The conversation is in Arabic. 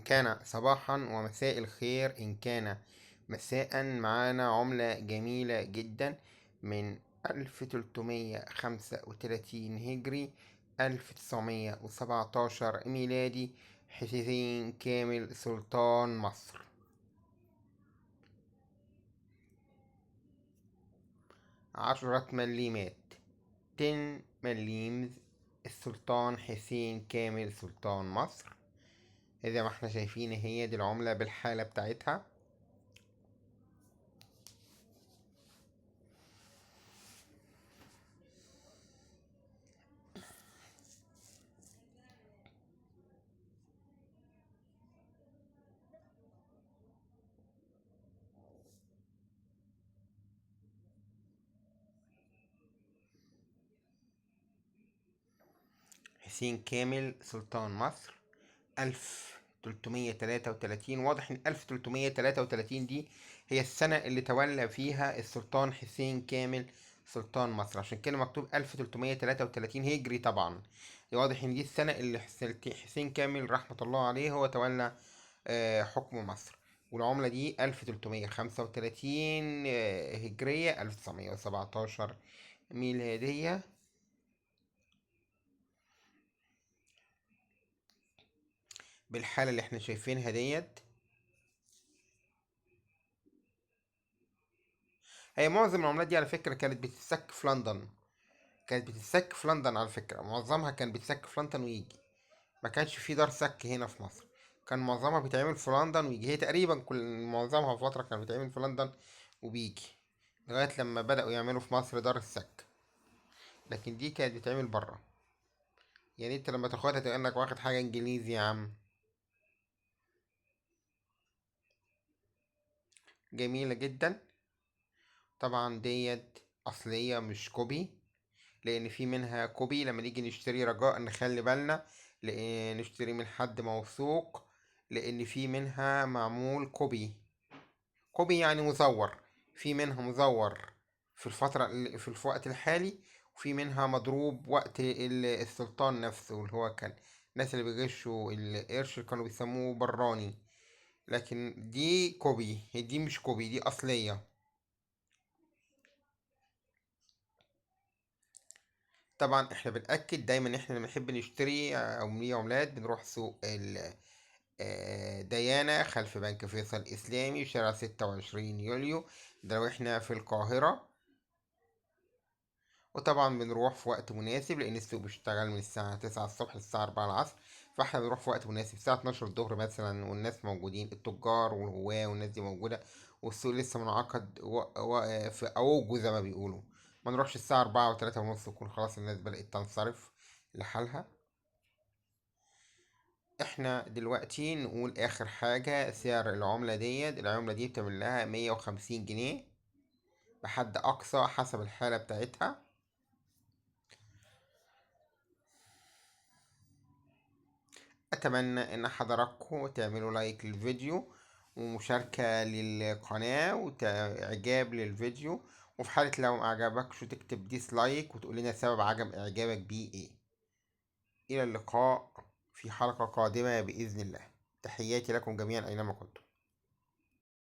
كان صباحا، ومساء الخير إن كان مساء. معانا عملة جميلة جدا من 1335 هجري، 1917 ميلادي، حسين كامل سلطان مصر. 10 مليمات، 10 مليمز، السلطان حسين كامل سلطان مصر. زي ما احنا شايفين هي دي العملة بالحالة بتاعتها. حسين كامل سلطان مصر 1333. واضح ان 1333 دي هي السنة اللي تولى فيها السلطان حسين كامل سلطان مصر، عشان كده مكتوب 1333 هجري طبعا. واضح ان دي السنة اللي حسين كامل رحمة الله عليه هو تولى حكم مصر. والعملة دي 1335 هجرية، 1917 ميلادية. بالحالة اللي احنا شايفينها ديت. هي معظم العملات دي على فكرة كانت بتتسك في لندن. على فكرة معظمها كان بيتسك في لندن ويجي. ما كانش في دار سك هنا في مصر. كان معظمها بيتعمل في لندن ويجي. هي تقريبا كل معظمها في فترة كان بيتعمل في لندن وبيجي، لغاية لما بدأوا يعملوا في مصر دار السك. لكن دي كانت بتتعمل بره. يعني انت لما تاخدها تبقى انك واخد حاجة انجليزي يا عم. جميلة جدا. طبعا ديت أصلية مش كوبي، لان في منها كوبي. لما نيجي نشتري رجاء نخلي بالنا، لان نشتري من حد موثوق، لان في منها معمول كوبي. كوبي يعني مزور. في منها مزور في في الوقت الحالي، وفي منها مضروب وقت السلطان نفسه، اللي هو كان الناس اللي بيغشوا القرش كانوا بيسموه براني. لكن دي كوبي، دي مش كوبي، دي أصلية. طبعا احنا بنأكد دايما احنا لما نحب نشتري عملية عملات بنروح سوق ديانة خلف بنك فيصل الإسلامي، شارع 26 يوليو، ده لو احنا في القاهرة. وطبعا بنروح في وقت مناسب، لأن السوق بيشتغل من الساعة 9 الصبح للساعة 4 العصر. فاحنا بنروح في وقت مناسب الساعة 12 الظهر مثلا، والناس موجودين، التجار والهواة والناس دي موجودة، والسوق لسه منعقد في أوجه زي ما بيقولوا. ما نروحش الساعة 4 و3 ونص يكون خلاص الناس بدأت تنصرف لحالها. احنا دلوقتي نقول آخر حاجة، سعر العملة دي بتعمل لها 150 جنيه بحد أقصى حسب الحالة بتاعتها. أتمنى إن حضراتكم تعملوا لايك للفيديو، ومشاركة للقناة، وإعجاب للفيديو. وفي حالة لو ما عجبكش تكتب ديسلايك وتقول لنا سبب عدم إعجابك بيه إيه. إلى اللقاء في حلقة قادمة بإذن الله. تحياتي لكم جميعا أينما كنتم.